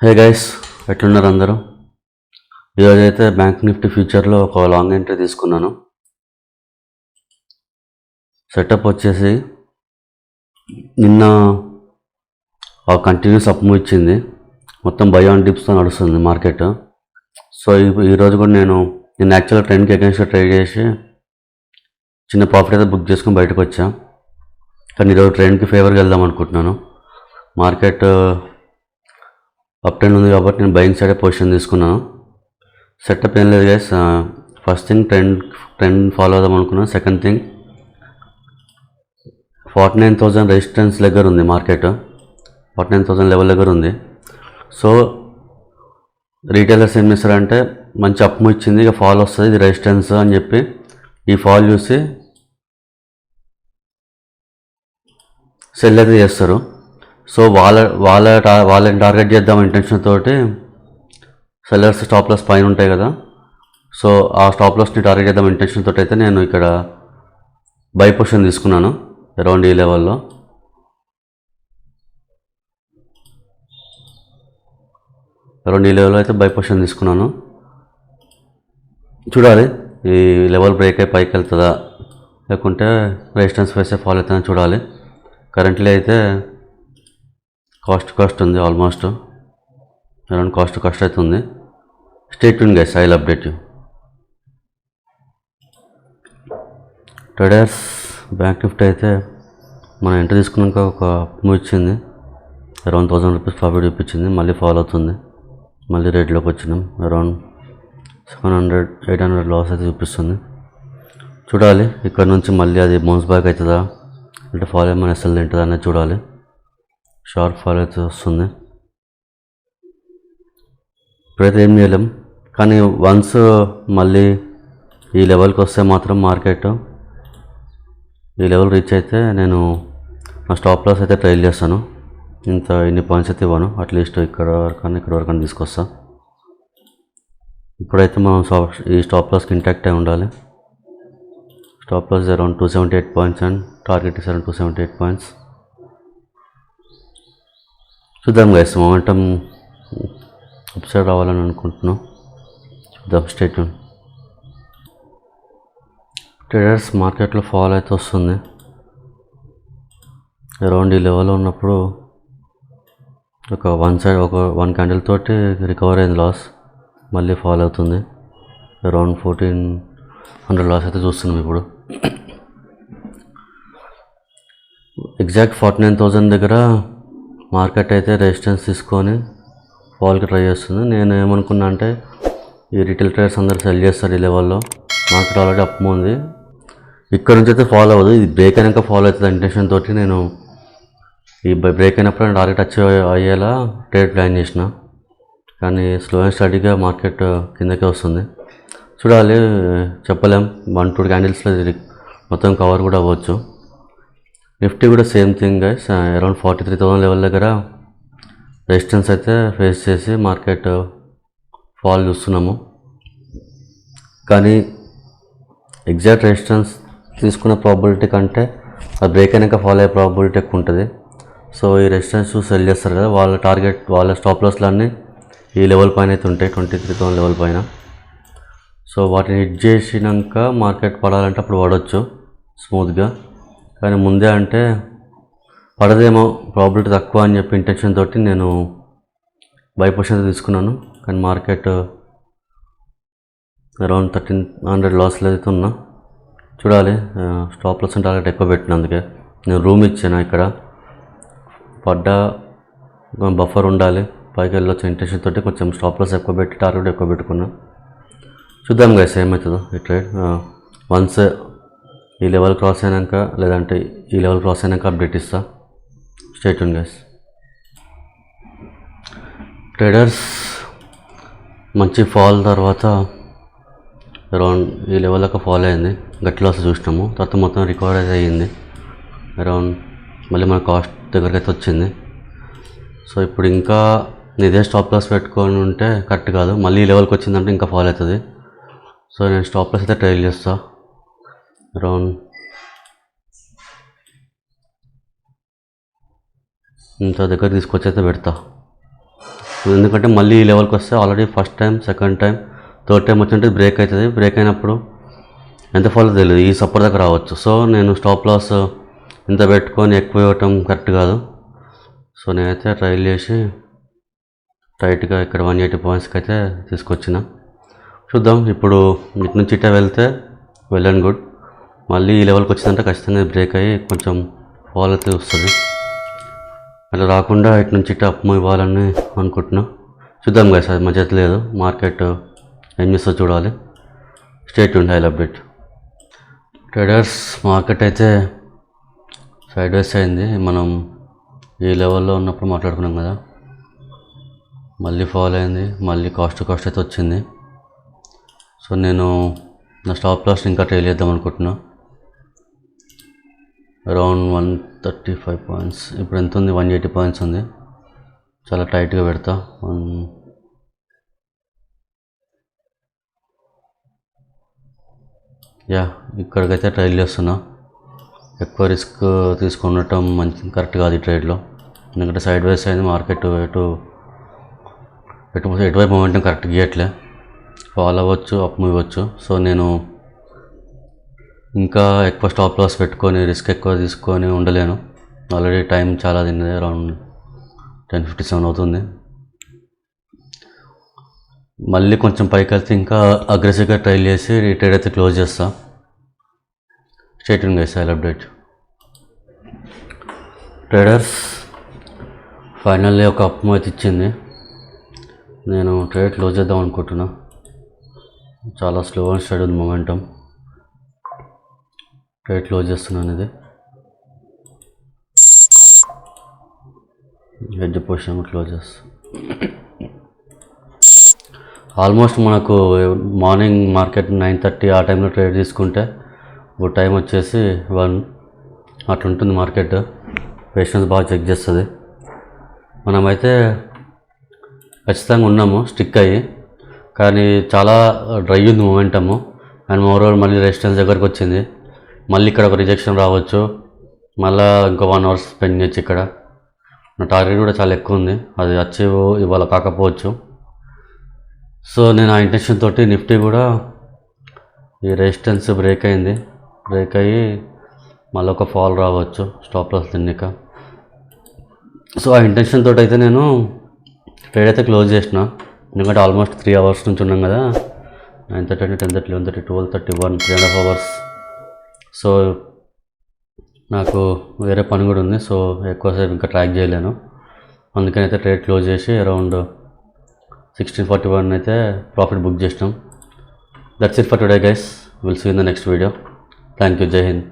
Hey guys, ఎట్లున్నారు అందరూ? ఈరోజు అయితే బ్యాంక్ నిఫ్టీ ఫ్యూచర్లో ఒక లాంగ్ ఎంట్రీ తీసుకున్నాను. సెటప్ వచ్చేసి నిన్న కంటిన్యూస్ అప్ మూవ్ ఇచ్చింది. మొత్తం బై ఆన్ డిప్స్తో నడుస్తుంది మార్కెట్. సో ఈరోజు కూడా నేను యాక్చువల్గా ట్రెండ్కి అగేన్స్ట్గా ట్రేడ్ చేసి చిన్న ప్రాఫిట్ అయితే బుక్ చేసుకుని బయటకు వచ్చా. కానీ ఈరోజు ట్రెండ్కి ఫేవర్గా వెళ్దాం అనుకుంటున్నాను. మార్కెట్ అప్ ట్రెండ్ ఉంది కాబట్టి నేను బయింగ్ సైడే పొజిషన్ తీసుకున్నాను. సెటప్ ఏం లేదు guys. First thing trend follow అవుదాం అనుకున్నాను. సెకండ్ థింగ్ 49,000 రెసిస్టెన్స్ దగ్గర ఉంది మార్కెట్. 49,000 లెవెల్ దగ్గర ఉంది. సో రీటైలర్స్ ఏం చేస్తారంటే మంచి అప్ మూవ్ ఇచ్చింది, ఇక ఫాల్ వస్తుంది, ఇది రెసిస్టెన్స్ అని చెప్పి ఈ ఫాల్ చూసి సెల్ అయితే చేస్తారు. సో వాళ్ళని టార్గెట్ చేద్దాం ఇంటెన్షన్ తోటి సెల్లర్స్ స్టాప్ లాస్ పైన ఉంటాయి కదా, సో ఆ స్టాప్ లాస్ని టార్గెట్ చేద్దాం ఇంటెన్షన్ తోటి అయితే నేను ఇక్కడ బై పొజిషన్ తీసుకున్నాను అరౌండ్ ఈ లెవెల్లో. అయితే బై పొజిషన్ తీసుకున్నాను. చూడాలి ఈ లెవెల్ బ్రేక్ అయి పైకి వెళ్తుందా లేకుంటే రెసిస్టెన్స్ వేసే ఫాల్ అవుతుందని చూడాలి. కరెంట్లీ అయితే కాస్ట్ ఉంది, ఆల్మోస్ట్ అరౌండ్ కాస్ట్ అవుతుంది. Stay tune guys, I will update you. Traders bank Nifty అయితే మనం ఎంట్రీ తీసుకున్నాక ఒక మూవ్ ఇచ్చింది, అరౌండ్ 1000 రూపీస్ ప్రాఫిట్ చూపించింది. మళ్ళీ ఫాలో అవుతుంది, మళ్ళీ రేట్లోకి వచ్చినాం. అరౌండ్ 700-800 లాస్ అయితే చూపిస్తుంది. చూడాలి ఇక్కడ నుంచి మళ్ళీ అది బౌన్స్ బ్యాక్ అవుతుందా అంటే ఫాల్ ఏమైనా ఎస్ఎల్ తింటుందా అనేది చూడాలి. షార్ప్ ఫాల్ అయితే వస్తుంది. ఇప్పుడైతే ఏం చేయలేం, కానీ వన్స్ మళ్ళీ ఈ లెవెల్కి వస్తే మాత్రం మార్కెట్ ఈ లెవెల్ రీచ్ అయితే నేను నా స్టాప్ లాస్ అయితే ట్రైల్ చేస్తాను. ఇన్ని పాయింట్స్ అయితే ఇవ్వను, అట్లీస్ట్ ఇక్కడ వరకు తీసుకొస్తా. ఇప్పుడైతే మనం ఈ స్టాప్ లాస్కి ఇంటాక్ట్ అయి ఉండాలి. Stop loss around 278 points and target is around 278 points. చూద్దాం గైస్, మొమెంటం అప్ సైడ్ రావాలని అనుకుంటున్నాం. చూద్దాం, స్టే ట్యూన్. ట్రేడర్స్ మార్కెట్లో ఫాల్ అయితే వస్తుంది. అరౌండ్ ఈ లెవెల్లో ఉన్నప్పుడు ఒక వన్ క్యాండిల్ తోటి రికవర్ అయింది లాస్, మళ్ళీ ఫాల్ అవుతుంది. అరౌండ్ 1400 లాస్ అయితే చూస్తున్నాం ఇప్పుడు. ఎగ్జాక్ట్ 49,000 దగ్గర మార్కెట్ అయితే రెసిస్టెన్స్ తీసుకొని ఫాల్కి ట్రై చేస్తుంది. నేను ఏమనుకున్నా అంటే ఈ రిటైల్ ట్రేడర్స్ అందరూ సెల్ చేస్తారు ఈ లెవెల్లో, మార్కెట్ ఆల్రెడీ అప్ ఉంది, ఇక్కడ నుంచి అయితే ఫాలో అవ్వదు, ఇది బ్రేక్ అయినాక ఫాలో అవుతుంది ఇంటెన్షన్ తోటి నేను ఈ బ్రేక్ అయినప్పుడు టార్గెట్ టచ్ అయ్యేలా ట్రేడ్ ప్లాన్ చేసిన. కానీ స్లో అండ్ స్టడీగా మార్కెట్ కిందకే వస్తుంది. చూడాలి, చెప్పలేం, 1-2 క్యాండిల్స్లో మొత్తం కవర్ కూడా అవ్వచ్చు. నిఫ్టీ కూడా same thing guys, around 43,000 level దగ్గర రెసిస్టెన్స్ అయితే ఫేస్ చేసి మార్కెట్ ఫాల్ చూస్తున్నాము. కానీ ఎగ్జాక్ట్ రెసిస్టెన్స్ తీసుకునే ప్రాబిలిటీ కంటే ఆ బ్రేక్ అయినాక ఫాల్ అయ్యే ప్రాబిలిటీ ఎక్కువ ఉంటుంది. సో ఈ రెసిస్టెన్స్ చూసి సెల్ చేస్తారు కదా, వాళ్ళ స్టాప్ లాస్లన్నీ ఈ లెవెల్ పైన అయితే ఉంటాయి, 23,000 లెవెల్ పైన. సో వాటిని హిట్ చేసినాక మార్కెట్ పడాలంటే అప్పుడు పడవచ్చు స్మూత్గా, కానీ ముందే అంటే పడదేమో ప్రాబిలిటీ తక్కువ అని చెప్పి ఇంటెన్షన్ తోటి నేను బై పొజిషన్ తీసుకున్నాను. కానీ మార్కెట్ అరౌండ్ 1300 లాస్లో అయితే ఉన్నా. చూడాలి, స్టాప్ లాస్ టార్గెట్ ఎక్కువ పెట్టిన, అందుకే నేను రూమ్ ఇచ్చాను. ఇక్కడ పడ్డా బఫర్ ఉండాలి, పైకి వెళ్ళొచ్చు ఇంటెన్షన్ తోటి కొంచెం స్టాప్ లాస్ ఎక్కువ పెట్టి టార్గెట్ ఎక్కువ పెట్టుకున్నా. చూద్దాం గైస్ ఏమవుతుందో ఈ ట్రేడ్. వన్స్ ఈ లెవెల్ క్రాస్ అయినాక లేదంటే ఈ లెవెల్ క్రాస్ అయినాక అప్డేట్ ఇస్తా. Stay tune guys. ట్రేడర్స్ మంచి ఫాల్ తర్వాత అరౌండ్ ఈ లెవెల్ ఒక ఫాల్ అయింది, గట్టి లాస్ చూసినాము. తర్వాత మొత్తం రికవర్ అయితే అయ్యింది, అరౌండ్ మళ్ళీ మన కాస్ట్ దగ్గరికి అయితే వచ్చింది. సో ఇప్పుడు ఇంకా ఇదే స్టాప్ లాస్ పెట్టుకొని ఉంటే కరెక్ట్ కాదు, మళ్ళీ ఈ లెవెల్కి వచ్చిందంటే ఇంకా ఫాల్ అవుతుంది. సో నేను స్టాప్ లాస్ అయితే ట్రైల్ చేస్తా, అరౌండ్ ఇంత దగ్గర తీసుకొచ్చి అయితే పెడతా. ఎందుకంటే మళ్ళీ ఈ లెవెల్కి వస్తే already first time, second time, third time వచ్చినట్టు బ్రేక్ అవుతుంది. బ్రేక్ అయినప్పుడు ఎంత ఫాలో తెలియదు, ఈ సపోర్ట్ దగ్గర రావచ్చు. సో నేను స్టాప్ లాస్ ఇంత పెట్టుకొని ఎక్కువ ఇవ్వటం కరెక్ట్ కాదు. సో నేనైతే ట్రైల్ చేసి టైట్గా ఇక్కడ 180 పాయింట్స్కి అయితే తీసుకొచ్చిన. చూద్దాం, ఇప్పుడు ఇటు నుంచి ఇట్లా వెళ్తే వెల్ అండ్ గుడ్. మళ్ళీ ఈ లెవెల్కి వచ్చిందంటే ఖచ్చితంగా బ్రేక్ అయ్యి కొంచెం ఫాల్ అయితే వస్తుంది. అలా రాకుండా ఇటు నుంచి ఇట్లా అప్ మూవ్ ఇవ్వాలని అనుకుంటున్నా. చూద్దాం గైస్, అది మా చేతి లేదు. మార్కెట్ ఏం చేస్తో చూడాలి. Stay tuned, I love it. Traders, market అయితే సైడ్ వేస్ అయింది. మనం ఈ లెవెల్లో ఉన్నప్పుడు మాట్లాడుకున్నాం కదా, మళ్ళీ ఫాల్ అయింది. మళ్ళీ కాస్ట్ అయితే వచ్చింది. సో నేను నా స్టాప్ లాస్ ఇంకా ట్రైల్ చేద్దాం అనుకుంటున్నా. Around 135 points. ఇప్పుడు ఎంత ఉంది? 180 పాయింట్స్ ఉంది. చాలా టైట్గా పెడతా. ఇక్కడికైతే ట్రైల్ చేస్తున్నా. ఎక్కువ రిస్క్ తీసుకుండటం మంచి కరెక్ట్ కాదు ఈ ట్రేడ్లో. ఎందుకంటే సైడ్ వేస్ అయింది మార్కెట్. ఎటువైపు మొమెంటం కరెక్ట్ గీయట్లే. ఫాల్ అవ్వచ్చు, అప్ మూవ్ ఇవ్వచ్చు. సో నేను ఇంకా ఎక్కువ స్టాప్ లాస్ పెట్టుకొని రిస్క్ ఎక్కువ తీసుకొని ఉండలేను. ఆల్రెడీ టైం చాలా తిన్నది, అరౌండ్ 10:57 అవుతుంది. మళ్ళీ కొంచెం పైకి వెళ్తే ఇంకా అగ్రెసివ్గా ట్రైల్ చేసి ఈ ట్రేడ్ అయితే క్లోజ్ చేస్తా. Stay tuned guys, I will update. Traders, finally ఒక అప్ మూవ్ అయితే ఇచ్చింది. నేను ట్రేడ్ క్లోజ్ చేద్దాం అనుకుంటున్నా. చాలా స్లో అండ్ స్టడీ ఉంది మొమెంటం. ట్రేడ్ క్లోజ్ చేస్తున్నాను. ఇది హెడ్జ్ పొజిషన్ క్లోజ్ చేస్తా. ఆల్మోస్ట్ మనకు మార్నింగ్ మార్కెట్ 9:30 ఆ టైంలో ట్రేడ్ తీసుకుంటే ఇప్పుడు టైం వచ్చేసి 1 అట్లుంటుంది మార్కెట్. పేషెన్స్ బాగా చెక్ చేస్తుంది. మనమైతే ఖచ్చితంగా ఉన్నాము స్టిక్ అయ్యి, కానీ చాలా డ్రై ఉంది మొమెంటము. అండ్ మోరోవర్ మళ్ళీ రెసిస్టెన్స్ దగ్గరకు వచ్చింది. మళ్ళీ ఇక్కడ ఒక రిజెక్షన్ రావచ్చు. మళ్ళీ ఇంకో 1 అవర్ స్పెండ్ చేయొచ్చు. ఇక్కడ నా టార్గెట్ కూడా చాలా ఎక్కువ ఉంది, అది అచీవ్ ఇవాళ కాకపోవచ్చు. సో నేను ఆ ఇంటెన్షన్ తోటి నిఫ్టీ కూడా ఈ రెసిస్టెన్స్ బ్రేక్ అయింది. బ్రేక్ అయ్యి మళ్ళీ ఒక ఫాల్ రావచ్చు స్టాప్ లాస్ తిన్నాక. సో ఆ ఇంటెన్షన్ తోటి అయితే నేను ట్రేడ్ అయితే క్లోజ్ చేసిన. ఎందుకంటే ఆల్మోస్ట్ 3 అవర్స్ నుంచి ఉన్నాం కదా, 9:30, 10:30, 11:30, 12:31, 3.5 అవర్స్. సో నాకు వేరే పని కూడా ఉంది. సో ఎక్కువసేపు ఇంకా ట్రాక్ చేయలేను. అందుకని అయితే ట్రేడ్ క్లోజ్ చేసి అరౌండ్ 16:41 అయితే ప్రాఫిట్ బుక్ చేసినాం. That's it for today guys. Will see in the next video. Thank you. Jai Hind.